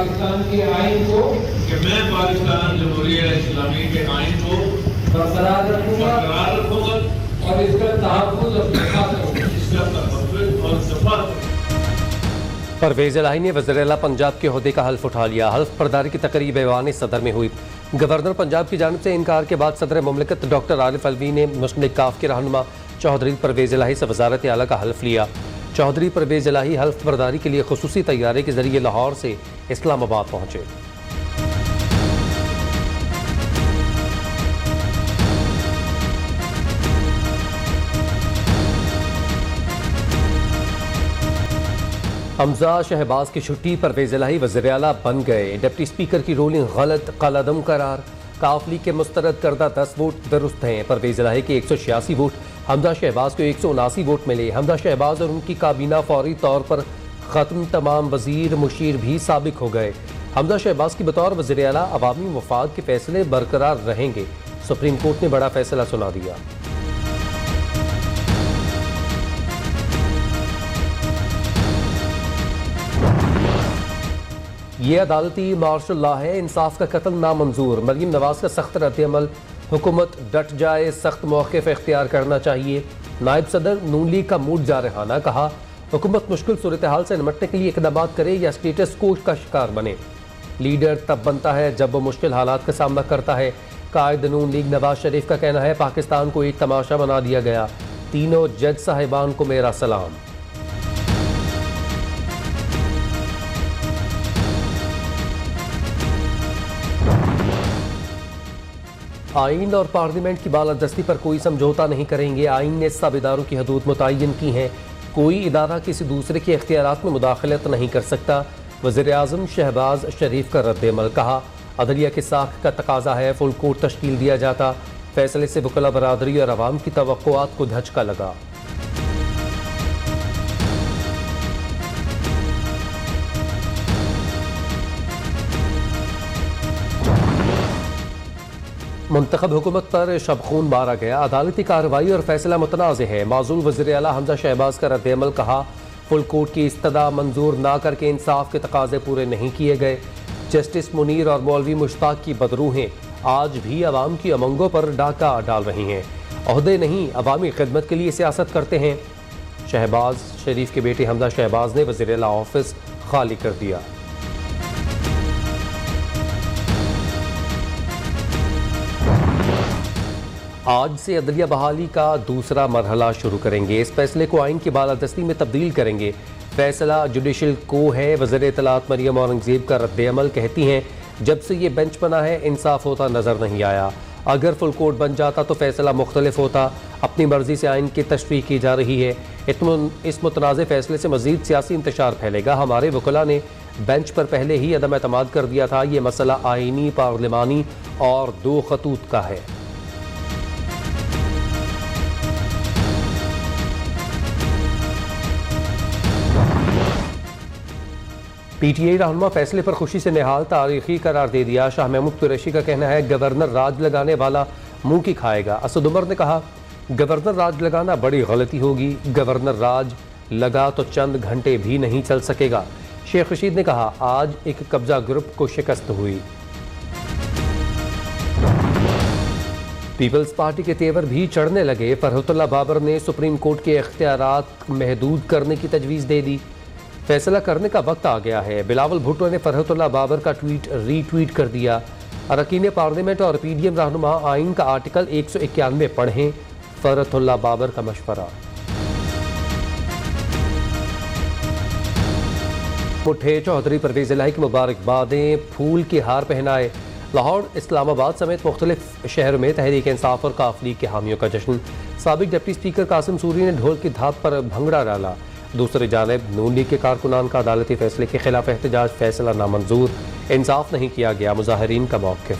पाकिस्तान के आइन को कि मैं पाकिस्तान जमहूरियत इस्लामी के आइन को बरकरार रखूंगा और इसका तहफ़्फ़ुज़ और दिफा करूंगा। परवेज़ इलाही ने वज़ीर-ए-आला पंजाब के ओहदे का हल्फ उठा लिया। हल्फ बर्दारी की तकरीब ऐवान सदर में हुई। गवर्नर पंजाब की जानिब से इनकार के बाद सदर मुमलिकत डॉक्टर आरिफ अलवी ने मुस्लिम काफ के रहनुमा चौधरी परवेज़ इलाही से वज़ारत आला का हल्फ लिया। चौधरी परवेज़ इलाही हल्फ बर्दारी के लिए खुसूसी तैयारी के जरिए लाहौर से इस्लामाबाद पहुँचे। हमजा शहबाज की छुट्टी, परवेज़ इलाही वज़ीर-ए-आला बन गए। डिप्टी स्पीकर की रूलिंग गलत कलअदम करार। काफ लीग के मुस्तरद करदा 10 वोट दुरुस्त हैं। परवेज़ इलाही के 186 वोट, हमजा शहबाज को 179 वोट मिले। हमजा शहबाज और उनकी काबीना फौरी तौर पर ख़त्म, तमाम वज़ीर मुशीर भी साबिक हो गए। हमजा शहबाज की बतौर वज़ीर-ए-आला अवामी मफाद के फैसले बरकरार रहेंगे। सुप्रीम कोर्ट ने बड़ा फैसला सुना दिया। ये अदालती मार्शल लॉ है, इंसाफ का कत्ल नामंजूर। मरीम नवाज का सख्त रद्द-ए-अमल, हुकूमत डट जाए, सख्त मौक़िफ़ इख्तियार करना चाहिए। नायब सदर नून लीग का मूड जारहाना, कहा हुकूमत मुश्किल सूरत हाल से निपटने के लिए इक़दामात करे या स्टेटस को का शिकार बने। लीडर तब बनता है जब वो मुश्किल हालात का सामना करता है। कायद नून लीग नवाज शरीफ का कहना है पाकिस्तान को एक तमाशा बना दिया गया। तीनों जज साहिबान को मेरा सलाम। आइन और पार्लियामेंट की बालादस्ती पर कोई समझौता नहीं करेंगे। आइन ने सब इदारों की हदूद मुतय्यन की हैं। कोई इदारा किसी दूसरे के इख्तियारात में मुदाखलत नहीं कर सकता। वज़ीर-ए-आज़म शहबाज शरीफ का रद्द-ए-अमल, कहा अदलिया के साख का तकाजा है फुल कोर्ट तश्कील दिया जाता। फैसले से वकला बरादरी और अवाम की तवक्कुआत को धचका लगा। मुंतखब हुकूमत पर शबखून मारा गया। अदालती कार्रवाई और फैसला मुतनाज़ है। माज़ूल वज़ीर-ए-आला हमजा शहबाज का रद्द-ए-अमल, कहा फुल कोर्ट की इस्तदा मंजूर ना करके इंसाफ के तकाजे पूरे नहीं किए गए। जस्टिस मुनीर और मौलवी मुश्ताक की बदरूहें आज भी अवाम की उमंगों पर डाका डाल रही हैं। ओहदे नहीं, अवामी खिदमत के लिए सियासत करते हैं। शहबाज शरीफ के बेटे हमजा शहबाज ने वज़ीर-ए-आला ऑफिस खाली कर दिया। आज से अदलिया बहाली का दूसरा मरहला शुरू करेंगे। इस फैसले को आइन की बालादस्ती में तब्दील करेंगे। फैसला जुडिशल को है। वज़ीर इत्तलात मरियम औरंगज़ेब का रद्द-ए-अमल, कहती हैं जब से ये बेंच बना है इंसाफ होता नज़र नहीं आया। अगर फुल कोर्ट बन जाता तो फैसला मुख्तलिफ होता। अपनी मर्जी से आइन की तशरीह की जा रही है। इस मुतनाज़ फैसले से मज़ीद सियासी इंतशार फैलेगा। हमारे वकला ने बेंच पर पहले ही अदम एतमाद कर दिया था। ये मसला आइनी, पार्लिमानी और दो खतूत का है। पीटीआई रहनुमा फैसले पर खुशी से निहाल, तारीखी करार दे दिया। शाह महमूद कुरैशी का कहना है गवर्नर राज लगाने वाला मुंह की खाएगा। असद उमर ने कहा गवर्नर राज लगाना बड़ी गलती होगी। गवर्नर राज लगा तो चंद घंटे भी नहीं चल सकेगा। शेख रशीद ने कहा आज एक कब्जा ग्रुप को शिकस्त हुई। पीपल्स पार्टी के तेवर भी चढ़ने लगे। फरहतुल्लाह बाबर ने सुप्रीम कोर्ट के इख्तियारात महदूद करने की तजवीज़ दे दी। फैसला करने का वक्त आ गया है। बिलावल भुट्टो ने फरहतुल्लाह बाबर का ट्वीट रीट्वीट कर दिया। अरकान पार्लियामेंट और पीडीएम रहनुमा आइन का आर्टिकल 191 पढ़ें, फरहतुल्लाह बाबर का मशवरा। उठे चौधरी परवेज़ इलाही की मुबारकबादें, फूल के हार पहनाए। लाहौर, इस्लामाबाद समेत मुख्तलिफ शहरों में तहरीक इंसाफ और काफ लीग के हामियों का जश्न। साबिक डिप्टी स्पीकर कासिम सूरी ने ढोल की धाप पर भंगड़ा डाला। दूसरी जानिब नून लीग के कारकुनान का अदालती फैसले के खिलाफ एहतजाज, फैसला नामंजूर, इंसाफ नहीं किया गया, मुजाहिरीन का मौक़िफ़।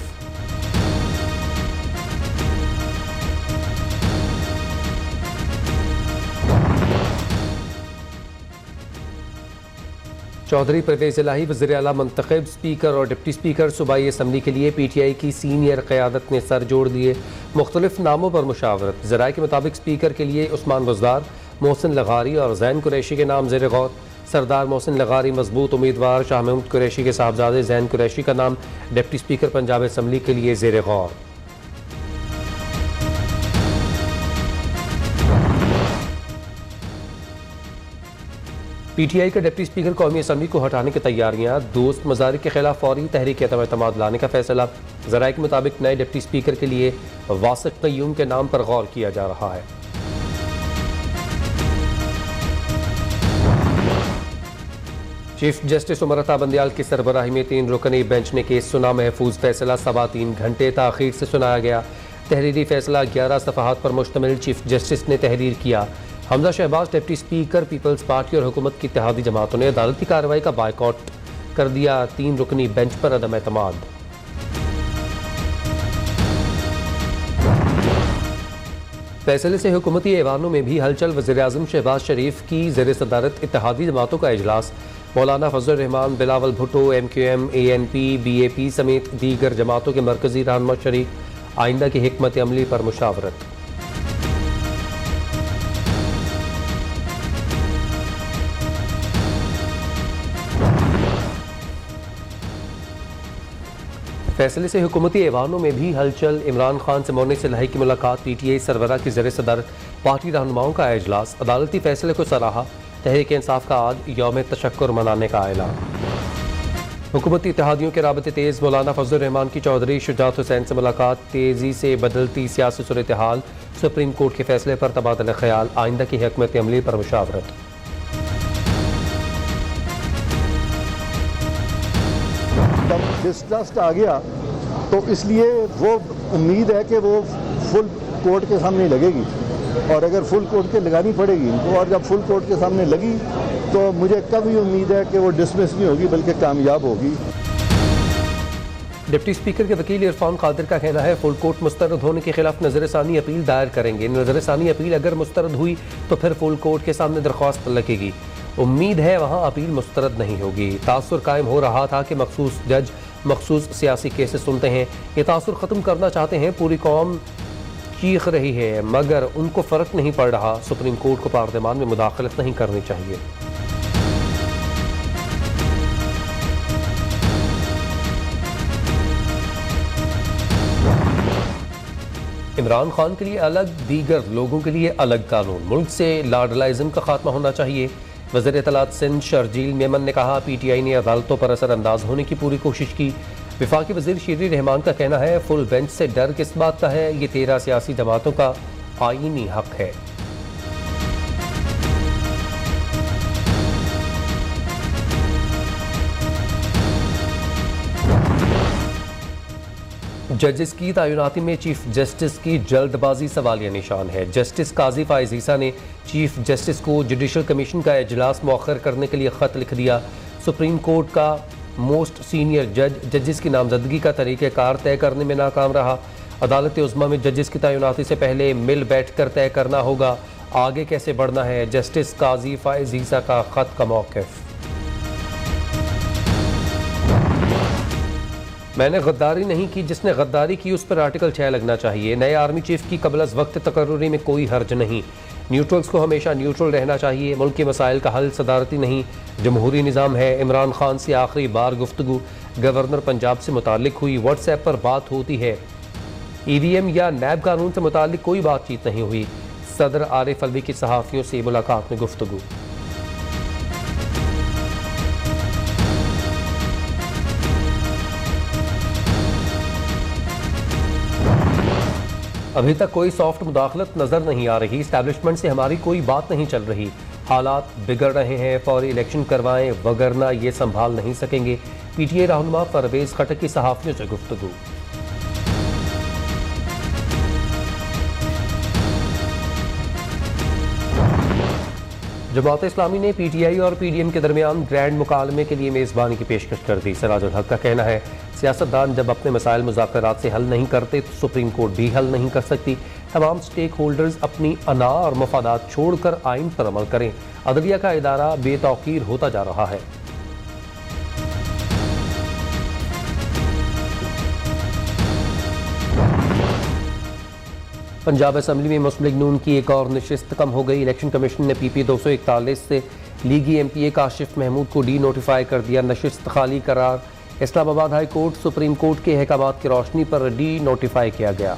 चौधरी परवेज़ इलाही वज़ीर आला मुंतखब। स्पीकर और डिप्टी स्पीकर सूबाई असम्बली के लिए पीटीआई की सीनियर क़यादत ने सर जोड़ दिए। मुख्तलिफ नामों पर मुशावरत। ज़राए के मुताबिक स्पीकर के लिए उस्मान बुज़दार, मोहसिन लगारी और ज़ैन कुरैशी के नाम ज़ेर गौर। सरदार मोहसिन लगारी मजबूत उम्मीदवार, शाह महमूद कुरैशी के साहबजादे जैन कुरैशी का नाम डिप्टी स्पीकर पंजाब असम्बली के लिए ज़ेर गौर। PTI का डिप्टी स्पीकर कौमी असम्बली को हटाने की तैयारियां, दोस्त मज़ारिक के खिलाफ फौरी तहरीक एतमाद लाने का फैसला। ज़राए के मुताबिक नए डिप्टी स्पीकर के लिए वासिक क़य्यूम के नाम पर गौर किया जा रहा है। चीफ जस्टिस उमर अता बंदियाल की सरबराही में 3 रुकनी बेंच ने केस सुना। महफूज फैसला 3.25 घंटे ताख़ीर से सुनाया गया। तहरीरी फैसला 11 सफ़हात पर मुश्तमिल चीफ जस्टिस ने तहरीर किया। Hamza Shahbaz deputy speaker, Peoples Party और हुकूमत की इत्तेहादी जमातों ने अदालती कार्रवाई का बायकॉट कर दिया। 3 रुकनी बेंच पर अदम एतमाद। फैसले से हुकूमती ऐवानों में भी हलचल। वज़ीर-ए-आज़म शहबाज शरीफ की ज़ेर सदारत इत्तेहादी जमातों का इजलास। मौलाना फजल Rahman, Bilawal Bhutto, MQM, ANP, BAP समेत दीगर जमातों के मरकजी रहनुमा शरीक। आइंदा की हिकमत अमली पर मुशावरत। फैसले से हुकूमती ऐवानों में भी हलचल। इमरान खान से मौनी सिलाही की मुलाकात। PTI सरबराह की ज़ेर सदारत पार्टी रहनुमाओं का इजलास। अदालती फैसले को सराहा। तहरीक इंसाफ का आज यौम तशक्कुर मनाने का ऐलान। हुकूमती इत्तेहादियों के राबते तेज़। मौलाना फजल रहमान की चौधरी शुजात हुसैन से मुलाकात। तेज़ी से बदलती सियासी सूरत हाल, सुप्रीम कोर्ट के फैसले पर तबादला ख्याल। आइंदा की हिकमत अमली पर मुशावरत। तब डिस्ट्रस्ट आ गया तो इसलिए वो उम्मीद है कि वो फुल कोर्ट के सामने लगेगी, और अगर फुल कोर्ट के लगानी पड़ेगी इनको, और जब फुल कोर्ट के सामने लगी तो मुझे कभी उम्मीद है कि वो डिसमिस नहीं होगी बल्कि कामयाब होगी। डिप्टी स्पीकर के वकील इरफान कादिर का कहना है फुल कोर्ट मुस्तरद होने के खिलाफ नजरसानी अपील दायर करेंगे। नजरसानी अपील अगर मुस्तरद हुई तो फिर फुल कोर्ट के सामने दरख्वास्त लगेगी। उम्मीद है वहाँ अपील मुस्तरद नहीं होगी। तासुर कायम हो रहा था कि मखसूस जज मखसूस सियासी केसेस सुनते हैं। ये तासुर ख़त्म करना चाहते हैं। पूरी कौम चीख रही है मगर उनको फ़र्क नहीं पड़ रहा। सुप्रीम कोर्ट को पार्लियामान में मुदाखलत नहीं करनी चाहिए। इमरान खान के लिए अलग, दीगर लोगों के लिए अलग कानून। मुल्क से लाडलाइज्म का खात्मा होना चाहिए। वज़ीर इत्तलात सिंध शर्जील मेमन ने कहा PTI ने अदालतों पर असरअंदाज होने की पूरी कोशिश की। वफाकी वज़ीर शीरी रहमान का कहना है फुल बेंच से डर किस बात का है, ये 13 सियासी जमातों का आईनी हक है। जजेस की तैनाती में चीफ जस्टिस की जल्दबाजी सवालिया निशान है। जस्टिस काजी फाइज ईसा ने चीफ जस्टिस को जुडिशल कमीशन का इजलास मौखर करने के लिए ख़त लिख दिया। सुप्रीम कोर्ट का मोस्ट सीनियर जज जजेस की नामजदगी का तरीक़ेकार तय करने में नाकाम रहा। अदालत उज़्मा में जजेस की तैनाती से पहले मिल बैठ कर तय करना होगा आगे कैसे बढ़ना है। जस्टिस काजी फाइज ईसा का ख़त का मौक़िफ़। मैंने गद्दारी नहीं की, जिसने गद्दारी की उस पर आर्टिकल 6 लगना चाहिए। नए आर्मी चीफ की कबल अज़ वक्त तकर्रुरी में कोई हर्ज नहीं। न्यूट्रल्स को हमेशा न्यूट्रल रहना चाहिए। मुल्क के मसाइल का हल सदारती नहीं जमहूरी निज़ाम है। इमरान खान से आखिरी बार गुफ्तगू गवर्नर पंजाब से मुतालिक हुई। व्हाट्सएप पर बात होती है। EVM या नैब कानून से मुतालिक कोई बातचीत नहीं हुई। सदर आरिफ अलवी की सहाफ़ियों से मुलाकात में गुफ्तगू। अभी तक कोई सॉफ्ट मुदाखलत नजर नहीं आ रही। इस्टेब्लिशमेंट से हमारी कोई बात नहीं चल रही। हालात बिगड़ रहे हैं, फौरी इलेक्शन करवाएं वगरना ये संभाल नहीं सकेंगे। PTI रहनुमा परवेज खटक की सहाफ़ियों से गुफ्तगू। जमात इस्लामी ने PTI और PDM के दरमियान ग्रैंड मुकालमे के लिए मेज़बानी की पेशकश कर दी। सिराजुल हक का कहना है सियासतदान जब अपने मसाइल मुज़ाकरात से हल नहीं करते तो सुप्रीम कोर्ट भी हल नहीं कर सकती। तमाम स्टेक होल्डर्स अपनी अना और मफादात छोड़कर आइन पर अमल करें। अदलिया का इदारा बेतौकीर होता जा रहा है। पंजाब असम्बली में मुस्लिम लीग नून की एक और नशिस्त कम हो गई। इलेक्शन कमीशन ने PP 241 से लीगी MPA काशिफ महमूद को डी नोटिफाई कर दिया, नशिस्त खाली करार। Islamabad high court supreme court के अहकामात की रोशनी पर डी नोटिफाई किया गया।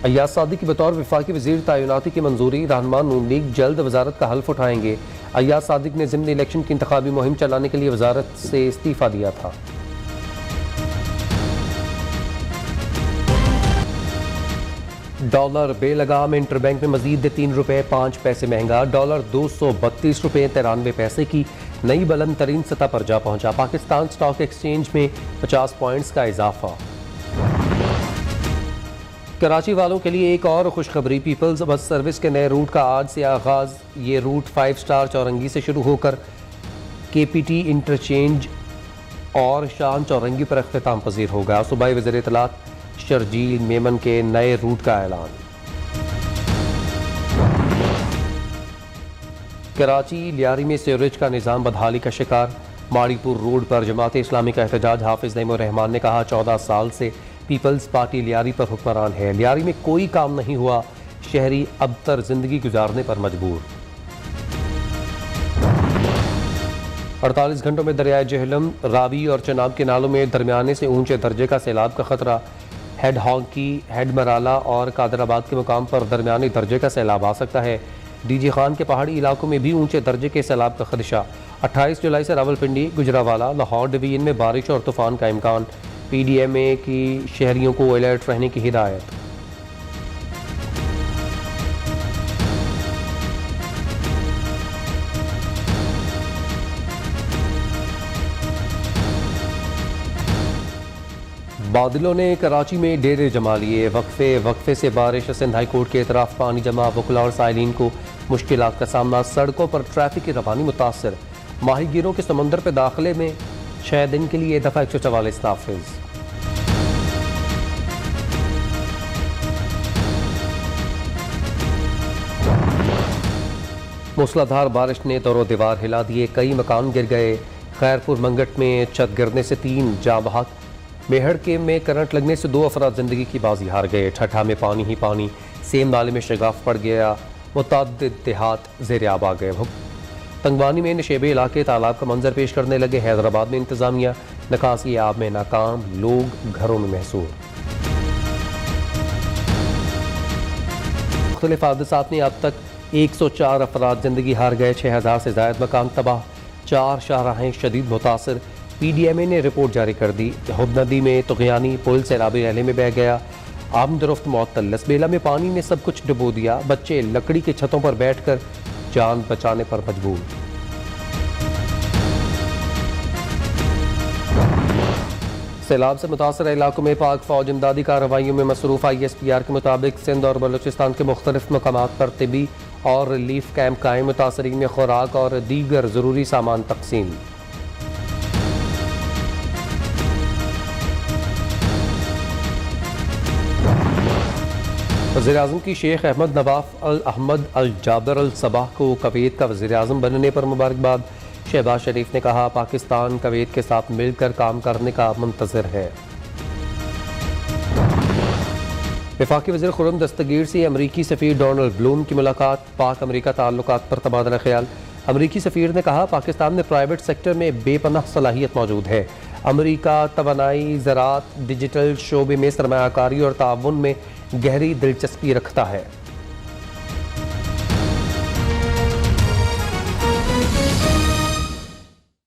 अय्याज सादिक की बतौर वफाकी वज़ीर तैनाती की मंजूरी, रहनुमा नून लीग जल्द वजारत का हल्फ उठाएंगे। अय्याज सादिक ने ज़िम्न इलेक्शन की इंतखाबी मुहिम चलाने के लिए वजारत से इस्तीफ़ा दिया था। डॉलर बेलगाम इंटरबैंक में मजीद 3 रुपये 5 पैसे महंगा, डॉलर 232 रुपये 93 पैसे की नई बुलंद तरीन सतह पर जा पहुंचा। पाकिस्तान स्टॉक एक्सचेंज में 50 पॉइंट्स का इजाफा। कराची वालों के लिए एक और खुशखबरी, पीपल्स बस सर्विस के नए रूट का आज से आगाज़। ये रूट 5 स्टार चौरंगी से शुरू होकर KPT इंटरचेंज और शान चौरंगी पर अख्तिताम पजीर होगा। सूबाई वज़ीर इत्तलात शर्जील मेमन के नए रूट का ऐलान। कराची लियारी में सीवरेज का निज़ाम बदहाली का शिकार। माड़ीपुर रोड पर जमात इस्लामी का एहतजाज। हाफिज नईमुर रहमान ने कहा 14 साल से पीपल्स पार्टी लियारी पर हुक्मरान है, लियारी में कोई काम नहीं हुआ, शहरी अबतर जिंदगी गुजारने पर मजबूर। 48 घंटों में दरियाए जहलम, रावी और चनाब के नालों में दरमियाने से ऊंचे दर्जे का सैलाब का खतरा। हेड हॉकी, हेड मराला और कादराबाद के मुकाम पर दरमियाने दर्जे का सैलाब आ सकता है। डीजी खान के पहाड़ी इलाकों में भी ऊंचे दर्जे के सैलाब का खदशा। 28 जुलाई से रावलपिंडी, गुजरावाला, लाहौर डिवीजन में बारिश और तूफान का इम्कान। PDMA की शहरियों को अलर्ट रहने की हिदायत। बादलों ने कराची में डेरे जमा लिए, वक्फे से बारिश। सिंध हाई कोर्ट के इतराफ पानी जमा, वकला और साइलिन को मुश्किलात का सामना। सड़कों पर ट्रैफिक की रवानी मुतासर। माहीगीरों के समंदर पर दाखिले में 6 दिन के लिए दफ़ा 144 नाफिज। मूसलाधार बारिश ने दौरो दीवार हिला दिए, कई मकान गिर गए। खैरपुर मंगट में छत गिरने से 3 जाँ बहक। मेहड़ के में करंट लगने से 2 अफराद जिंदगी की बाजी हार गए। ठठा में पानी ही पानी, सेम नाले में शगाफ पड़ गया, मुतअद्दिद देहात ज़ेर आब आ गए। तंगवानी में नशेबे इलाके तालाब का मंजर पेश करने लगे। हैदराबाद में इंतजामिया निकासी आब में नाकाम, लोग घरों में महसूर। मुख्तलिफ हादसात में अब तक 104 अफराद जिंदगी हार गए, 6000 से ज़ायद मकान तबाह, 4 शाहराहें शदीद मुतासर। PDMA ने रिपोर्ट जारी कर दी। हुद नदी में तुगयानी पुल सैलाबी रैली में बह गया। आमदरफ्त मुअत्तल। लसबेला में पानी ने सब कुछ डुबो दिया, बच्चे लकड़ी के छतों पर बैठकर जान बचाने पर मजबूर। सैलाब से मुतासर इलाकों में पाक फौज इमदादी कार्रवाइयों में मसरूफ। ISPR के मुताबिक सिंध और बलूचिस्तान के मुख्तलिफ मकामात पर तिबी और रिलीफ कैंप कायम। मुतासरीन में खुराक और दीगर ज़रूरी सामान तकसीम। वज़ीर-ए-आज़म की शेख अहमद नवाफ अल अहमद अल जाबर अल सबाह को कवैत का वज़ीर-ए-आज़म बनने पर मुबारकबाद। शहबाज शरीफ ने कहा पाकिस्तान कवैत के साथ मिलकर काम करने का मुंतज़िर है। वफाकी वज़ीर खुर्रम दस्तगीर से अमरीकी सफ़ीर डोनाल्ड ब्लूम की मुलाकात। पाक अमरीका ताल्लुकात पर तबादला ख्याल। अमरीकी सफ़ीर ने कहा पाकिस्तान में प्राइवेट सेक्टर में बेपनाह सलाहियत मौजूद है। अमरीका तवानाई, ज़राअत, डिजिटल शोबे में सरमायाकारी और ताउन में गहरी दिलचस्पी रखता है।